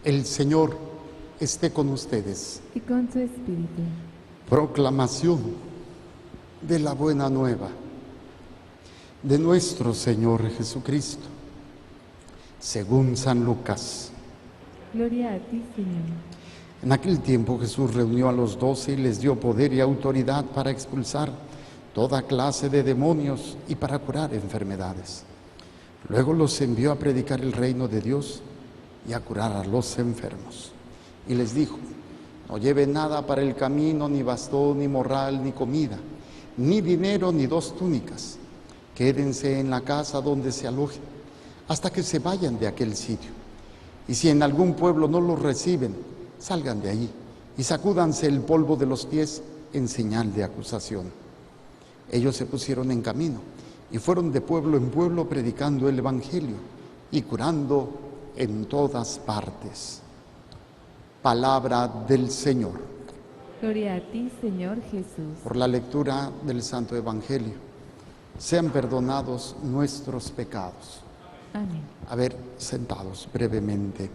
El Señor esté con ustedes. Y con su espíritu. Proclamación de la buena nueva de nuestro Señor Jesucristo, según San Lucas. Gloria a ti, Señor. En aquel tiempo Jesús reunió a los 12 y les dio poder y autoridad para expulsar toda clase de demonios y para curar enfermedades. Luego los envió a predicar el reino de Dios y a curar a los enfermos. Y les dijo: no lleven nada para el camino, ni bastón, ni morral, ni comida, ni dinero, ni 2 túnicas. Quédense en la casa donde se alojen, hasta que se vayan de aquel sitio. Y si en algún pueblo no los reciben, salgan de allí y sacúdanse el polvo de los pies en señal de acusación. Ellos se pusieron en camino y fueron de pueblo en pueblo predicando el Evangelio y curando en todas partes. Palabra del Señor. Gloria a ti, Señor Jesús. Por la lectura del Santo Evangelio, sean perdonados nuestros pecados. Amén. A ver, sentados brevemente.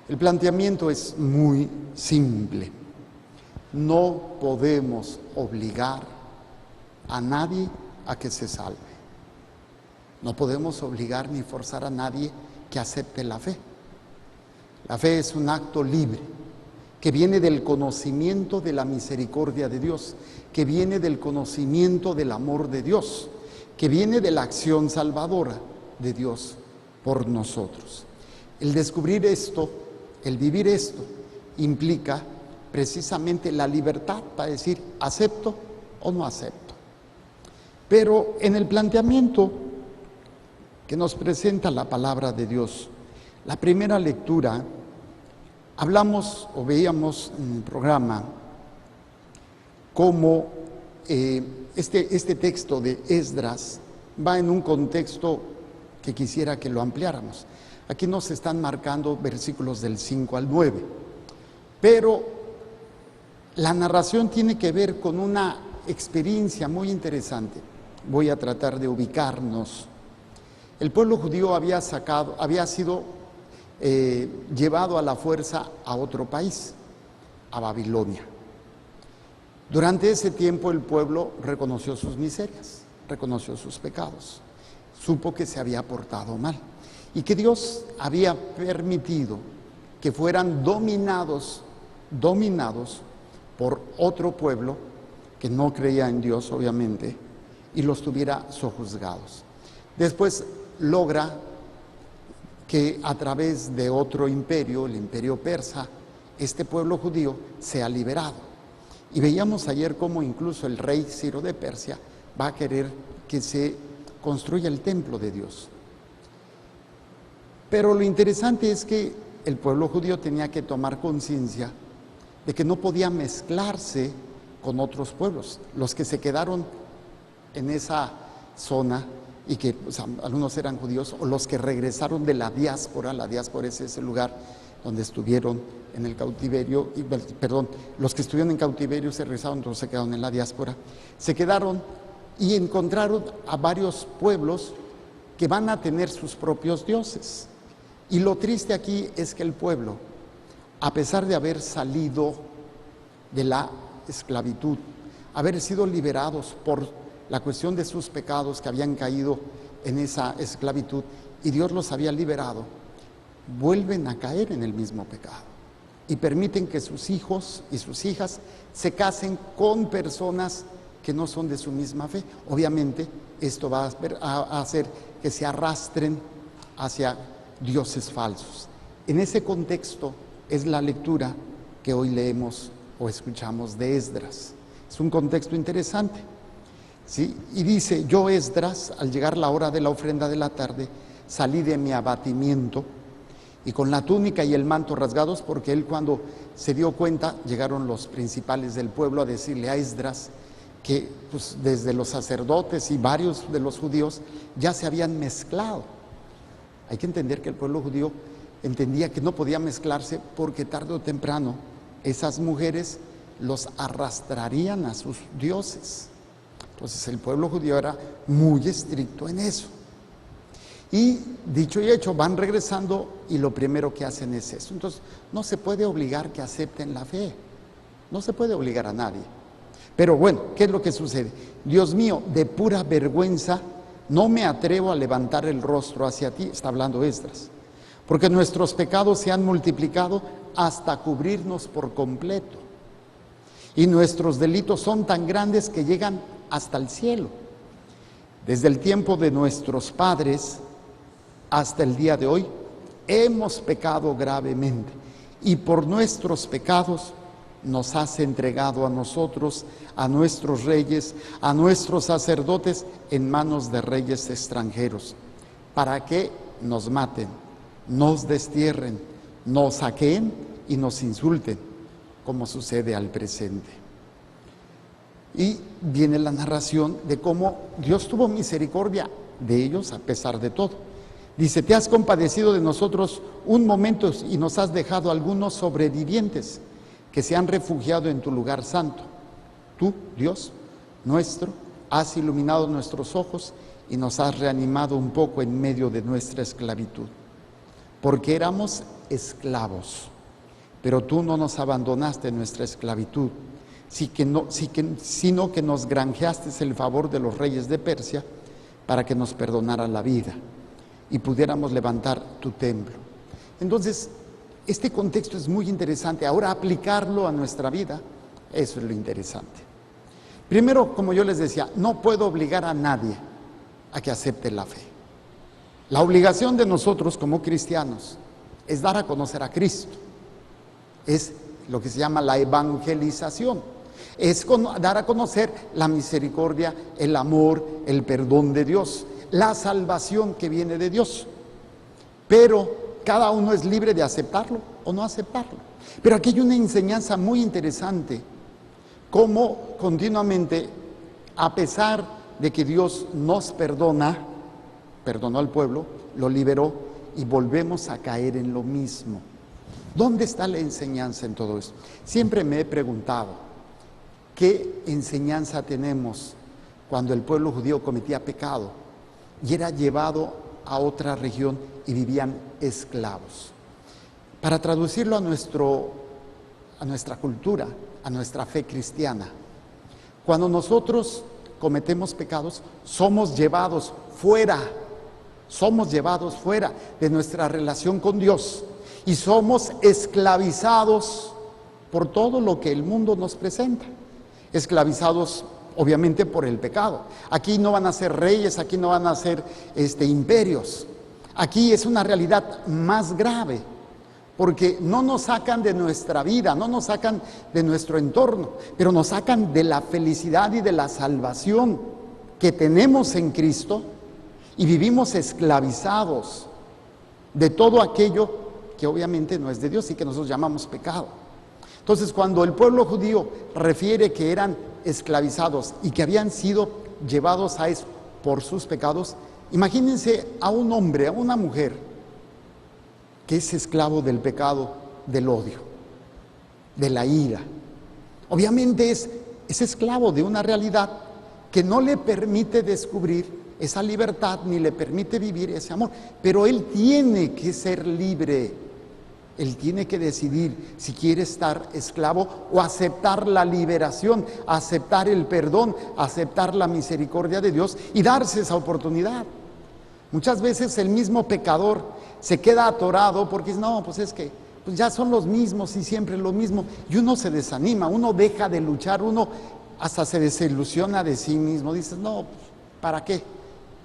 El planteamiento es muy simple. No podemos obligar a nadie a que se salve. No podemos obligar ni forzar a nadie que acepte la fe. La fe es un acto libre, que viene del conocimiento de la misericordia de Dios, que viene del conocimiento del amor de Dios, que viene de la acción salvadora de Dios por nosotros. El descubrir esto, el vivir esto, implica precisamente la libertad para decir acepto o no acepto. Pero en el planteamiento que nos presenta la palabra de Dios, la primera lectura, hablamos o veíamos en el programa cómo este texto de Esdras va en un contexto que quisiera que lo ampliáramos. Aquí nos están marcando versículos del 5 al 9, pero la narración tiene que ver con una experiencia muy interesante. Voy a tratar de ubicarnos. El pueblo judío había sido llevado a la fuerza a otro país, a Babilonia. Durante ese tiempo el pueblo reconoció sus miserias, reconoció sus pecados, supo que se había portado mal y que Dios había permitido que fueran dominados por otro pueblo que no creía en Dios, obviamente, y los tuviera sojuzgados. Después logra que a través de otro imperio, el imperio persa, este pueblo judío sea liberado. Y veíamos ayer cómo incluso el rey Ciro de Persia va a querer que se construya el templo de Dios. Pero lo interesante es que el pueblo judío tenía que tomar conciencia de que no podía mezclarse con otros pueblos, los que se quedaron en esa zona y que algunos eran judíos, o los que regresaron de la diáspora es ese lugar donde estuvieron en el cautiverio, los que estuvieron en cautiverio se regresaron, otros se quedaron en la diáspora, se quedaron y encontraron a varios pueblos que van a tener sus propios dioses. Y lo triste aquí es que el pueblo, a pesar de haber salido de la esclavitud, haber sido liberados por la cuestión de sus pecados que habían caído en esa esclavitud y Dios los había liberado, vuelven a caer en el mismo pecado y permiten que sus hijos y sus hijas se casen con personas que no son de su misma fe. Obviamente esto va a hacer que se arrastren hacia dioses falsos. En ese contexto es la lectura que hoy leemos o escuchamos de Esdras. Es un contexto interesante. ¿Sí? Y dice: yo, Esdras, al llegar la hora de la ofrenda de la tarde, salí de mi abatimiento y con la túnica y el manto rasgados, porque él, cuando se dio cuenta, llegaron los principales del pueblo a decirle a Esdras que desde los sacerdotes y varios de los judíos ya se habían mezclado. Hay que entender que el pueblo judío entendía que no podía mezclarse porque tarde o temprano esas mujeres los arrastrarían a sus dioses. Entonces el pueblo judío era muy estricto en eso. Y dicho y hecho, van regresando y lo primero que hacen es eso. Entonces, no se puede obligar que acepten la fe. No se puede obligar a nadie. Pero bueno, ¿qué es lo que sucede? Dios mío, de pura vergüenza no me atrevo a levantar el rostro hacia ti, está hablando Esdras, porque nuestros pecados se han multiplicado hasta cubrirnos por completo. Y nuestros delitos son tan grandes que llegan hasta el cielo. Desde el tiempo de nuestros padres hasta el día de hoy, hemos pecado gravemente, y por nuestros pecados nos has entregado a nosotros, a nuestros reyes, a nuestros sacerdotes en manos de reyes extranjeros, para que nos maten, nos destierren, nos saqueen y nos insulten, como sucede al presente. Y viene la narración de cómo Dios tuvo misericordia de ellos a pesar de todo. Dice, te has compadecido de nosotros un momento y nos has dejado algunos sobrevivientes que se han refugiado en tu lugar santo. Tú, Dios nuestro, has iluminado nuestros ojos y nos has reanimado un poco en medio de nuestra esclavitud. Porque éramos esclavos, pero tú no nos abandonaste en nuestra esclavitud, sino que nos granjeaste el favor de los reyes de Persia para que nos perdonara la vida y pudiéramos levantar tu templo. Entonces, este contexto es muy interesante. Ahora aplicarlo a nuestra vida, eso es lo interesante. Primero, como yo les decía, no puedo obligar a nadie a que acepte la fe. La obligación de nosotros como cristianos es dar a conocer a Cristo. Es lo que se llama la evangelización. Es dar a conocer la misericordia, el amor, el perdón de Dios, la salvación que viene de Dios. Pero cada uno es libre de aceptarlo o no aceptarlo. Pero aquí hay una enseñanza muy interesante, cómo continuamente, a pesar de que Dios nos perdonó al pueblo, lo liberó y volvemos a caer en lo mismo. ¿Dónde está la enseñanza en todo esto? Siempre me he preguntado, ¿qué enseñanza tenemos cuando el pueblo judío cometía pecado y era llevado a otra región y vivían esclavos? Para traducirlo a nuestra cultura, a nuestra fe cristiana, cuando nosotros cometemos pecados, somos llevados fuera de nuestra relación con Dios y somos esclavizados por todo lo que el mundo nos presenta. Esclavizados obviamente por el pecado. Aquí no van a ser reyes, aquí no van a ser imperios. Aquí es una realidad más grave, porque no nos sacan de nuestra vida, no nos sacan de nuestro entorno, pero nos sacan de la felicidad y de la salvación que tenemos en Cristo y vivimos esclavizados de todo aquello que obviamente no es de Dios y que nosotros llamamos pecado. Entonces, cuando el pueblo judío refiere que eran esclavizados y que habían sido llevados a eso por sus pecados, imagínense a un hombre, a una mujer que es esclavo del pecado, del odio, de la ira. Obviamente es esclavo de una realidad que no le permite descubrir esa libertad ni le permite vivir ese amor, pero él tiene que ser libre. Él tiene que decidir si quiere estar esclavo o aceptar la liberación, aceptar el perdón, aceptar la misericordia de Dios y darse esa oportunidad. Muchas veces el mismo pecador se queda atorado porque no, pues es que ya son los mismos y siempre lo mismo. Y uno se desanima, uno deja de luchar, uno hasta se desilusiona de sí mismo. Dices, no, ¿para qué?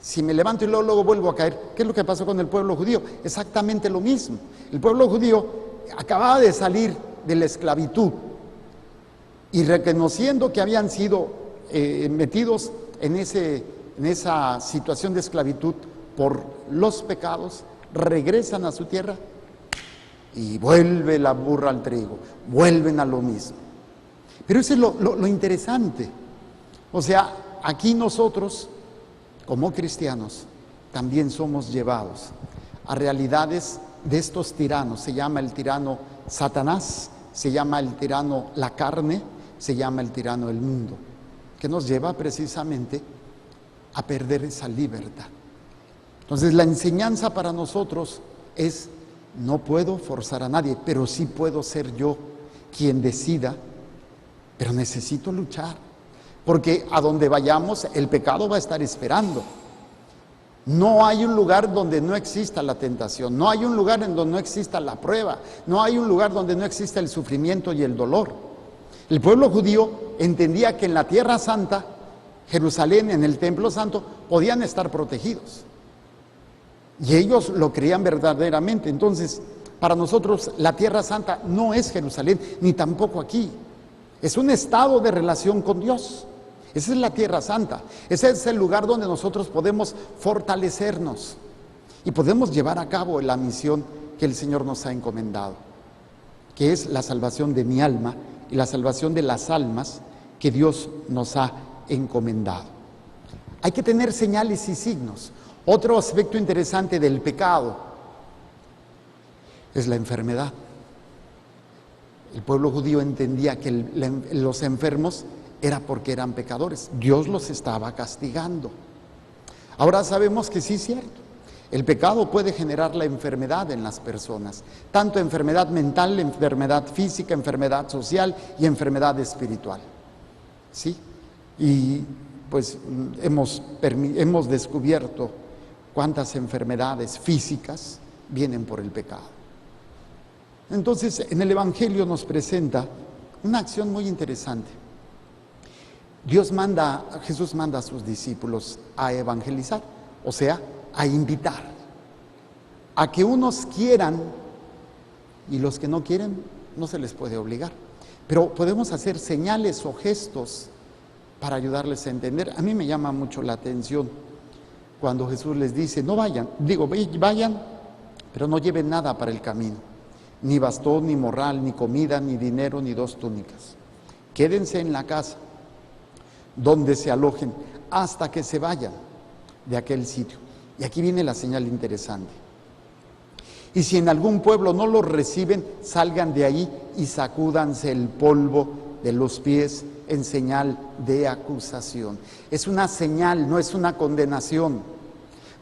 Si me levanto y luego vuelvo a caer. ¿Qué es lo que pasó con el pueblo judío? Exactamente lo mismo. El pueblo judío acababa de salir de la esclavitud y reconociendo que habían sido metidos en esa situación de esclavitud por los pecados, regresan a su tierra y vuelve la burra al trigo, vuelven a lo mismo. Pero eso es lo interesante. O sea, aquí nosotros, como cristianos, también somos llevados a realidades de estos tiranos. Se llama el tirano Satanás, se llama el tirano la carne, se llama el tirano el mundo, que nos lleva precisamente a perder esa libertad. Entonces la enseñanza para nosotros es: no puedo forzar a nadie, pero sí puedo ser yo quien decida, pero necesito luchar, porque a donde vayamos el pecado va a estar esperando. No hay un lugar donde no exista la tentación, no hay un lugar en donde no exista la prueba, no hay un lugar donde no exista el sufrimiento y el dolor. El pueblo judío entendía que en la Tierra Santa, Jerusalén, en el Templo Santo, podían estar protegidos. Y ellos lo creían verdaderamente. Entonces, para nosotros la Tierra Santa no es Jerusalén, ni tampoco aquí. Es un estado de relación con Dios. Esa es la Tierra Santa. Ese es el lugar donde nosotros podemos fortalecernos y podemos llevar a cabo la misión que el Señor nos ha encomendado, que es la salvación de mi alma y la salvación de las almas que Dios nos ha encomendado. Hay que tener señales y signos. Otro aspecto interesante del pecado es la enfermedad. El pueblo judío entendía que los enfermos era porque eran pecadores. Dios los estaba castigando. Ahora sabemos que sí es cierto. El pecado puede generar la enfermedad en las personas, tanto enfermedad mental, enfermedad física, enfermedad social y enfermedad espiritual. ¿Sí? Y pues hemos descubierto cuántas enfermedades físicas vienen por el pecado. Entonces, en el Evangelio nos presenta una acción muy interesante. Jesús manda a sus discípulos a evangelizar, o sea, a invitar, a que unos quieran y los que no quieren no se les puede obligar. Pero podemos hacer señales o gestos para ayudarles a entender. A mí me llama mucho la atención cuando Jesús les dice: no vayan, vayan, pero no lleven nada para el camino, ni bastón, ni morral, ni comida, ni dinero, ni 2 túnicas. Quédense en la casa donde se alojen hasta que se vayan de aquel sitio. Y aquí viene la señal interesante. Y si en algún pueblo no los reciben, salgan de ahí y sacúdanse el polvo de los pies en señal de acusación. Es una señal, no es una condenación.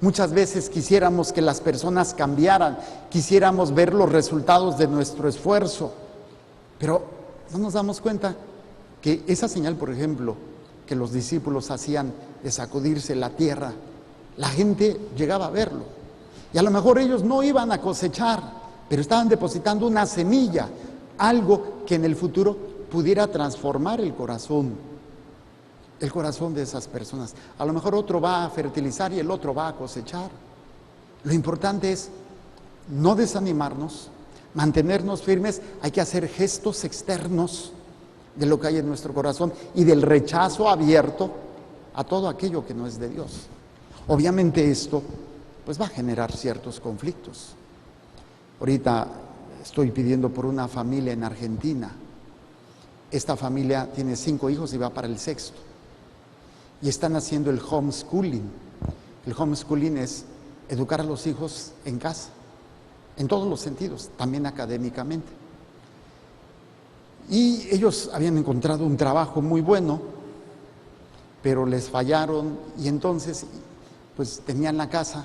Muchas veces quisiéramos que las personas cambiaran, quisiéramos ver los resultados de nuestro esfuerzo, pero no nos damos cuenta que esa señal, por ejemplo, que los discípulos hacían de sacudirse la tierra, la gente llegaba a verlo. Y a lo mejor ellos no iban a cosechar, pero estaban depositando una semilla, algo que en el futuro pudiera transformar el corazón de esas personas. A lo mejor otro va a fertilizar y el otro va a cosechar. Lo importante es no desanimarnos, mantenernos firmes. Hay que hacer gestos externos de lo que hay en nuestro corazón y del rechazo abierto a todo aquello que no es de Dios. Obviamente esto pues va a generar ciertos conflictos. Ahorita estoy pidiendo por una familia en Argentina. Esta familia tiene 5 hijos y va para el 6º. Y están haciendo el homeschooling. El homeschooling es educar a los hijos en casa, en todos los sentidos, también académicamente. Y ellos habían encontrado un trabajo muy bueno, pero les fallaron y entonces pues tenían la casa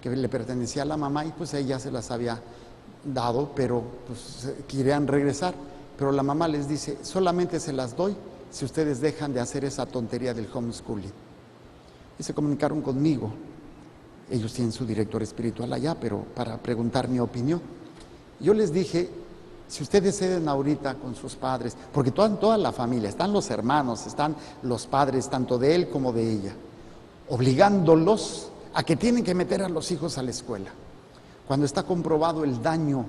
que le pertenecía a la mamá y pues ella se las había dado, pero pues querían regresar. Pero la mamá les dice: solamente se las doy si ustedes dejan de hacer esa tontería del homeschooling. Y se comunicaron conmigo. Ellos tienen su director espiritual allá, pero para preguntar mi opinión. Yo les dije: si ustedes ceden ahorita con sus padres, porque toda la familia, están los hermanos, están los padres, tanto de él como de ella, obligándolos a que tienen que meter a los hijos a la escuela, cuando está comprobado el daño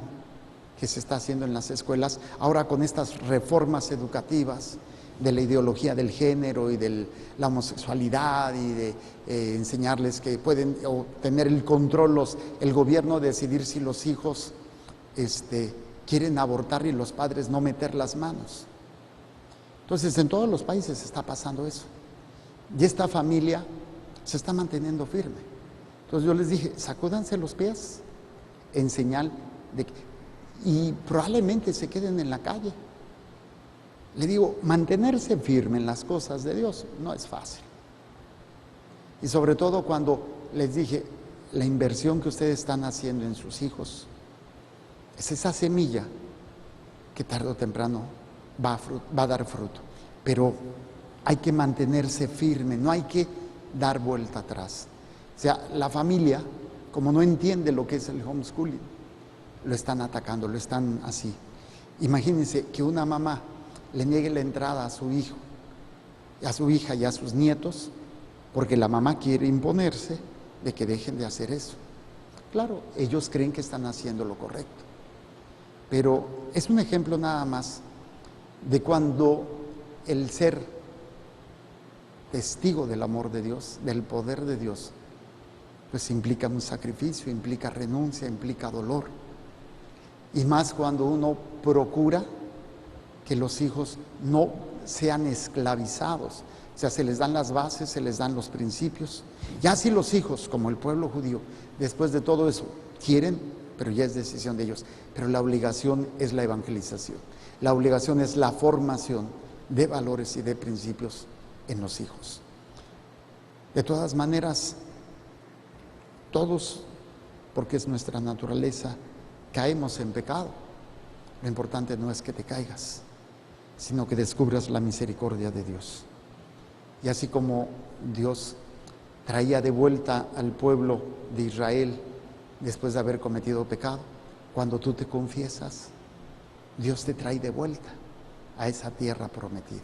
que se está haciendo en las escuelas, ahora con estas reformas educativas de la ideología del género y de la homosexualidad y de enseñarles que pueden tener el control, el gobierno decidir si los hijos quieren abortar y los padres no meter las manos. Entonces en todos los países está pasando eso y esta familia se está manteniendo firme. Entonces yo les dije: sacúdanse los pies en señal de que, y probablemente se queden en la calle. Le digo, mantenerse firme en las cosas de Dios no es fácil. Y sobre todo cuando les dije: la inversión que ustedes están haciendo en sus hijos es esa semilla que tarde o temprano va a dar fruto. Pero hay que mantenerse firme, no hay que dar vuelta atrás. O sea, la familia, como no entiende lo que es el homeschooling, lo están atacando, lo están así. Imagínense que una mamá le niegue la entrada a su hijo, a su hija y a sus nietos, porque la mamá quiere imponerse de que dejen de hacer eso. Claro, ellos creen que están haciendo lo correcto, pero es un ejemplo nada más de cuando el ser testigo del amor de Dios, del poder de Dios, pues implica un sacrificio, implica renuncia, implica dolor. Y más cuando uno procura que los hijos no sean esclavizados. O sea, se les dan las bases, se les dan los principios. Ya si los hijos, como el pueblo judío, después de todo eso, quieren, pero ya es decisión de ellos. Pero la obligación es la evangelización. La obligación es la formación de valores y de principios en los hijos. De todas maneras, todos, porque es nuestra naturaleza, caemos en pecado. Lo importante no es que te caigas, sino que descubras la misericordia de Dios. Y así como Dios traía de vuelta al pueblo de Israel después de haber cometido pecado, cuando tú te confiesas, Dios te trae de vuelta a esa tierra prometida,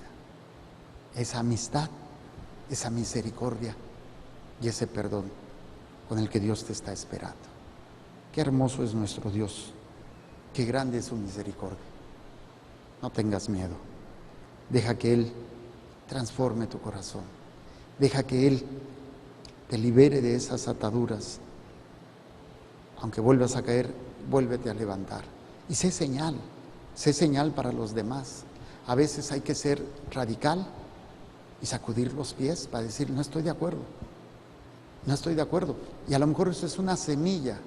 esa amistad, esa misericordia y ese perdón con el que Dios te está esperando. Qué hermoso es nuestro Dios, qué grande es su misericordia. No tengas miedo, deja que Él transforme tu corazón, deja que Él te libere de esas ataduras. Aunque vuelvas a caer, vuélvete a levantar y sé señal para los demás. A veces hay que ser radical y sacudir los pies para decir, no estoy de acuerdo, no estoy de acuerdo. Y a lo mejor eso es una semilla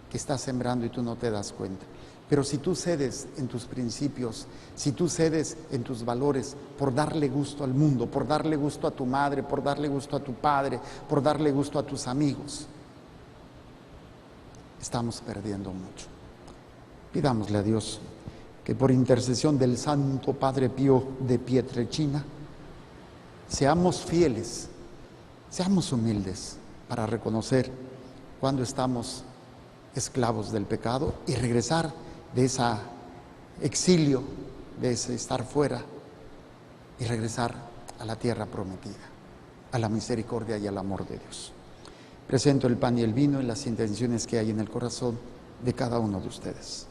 que estás sembrando y tú no te das cuenta. Pero si tú cedes en tus principios, si tú cedes en tus valores por darle gusto al mundo, por darle gusto a tu madre, por darle gusto a tu padre, por darle gusto a tus amigos, estamos perdiendo mucho. Pidámosle a Dios que por intercesión del Santo Padre Pío de Pietrelcina seamos fieles, seamos humildes para reconocer cuando estamos esclavos del pecado y regresar de ese exilio, de ese estar fuera y regresar a la tierra prometida, a la misericordia y al amor de Dios. Presento el pan y el vino y las intenciones que hay en el corazón de cada uno de ustedes.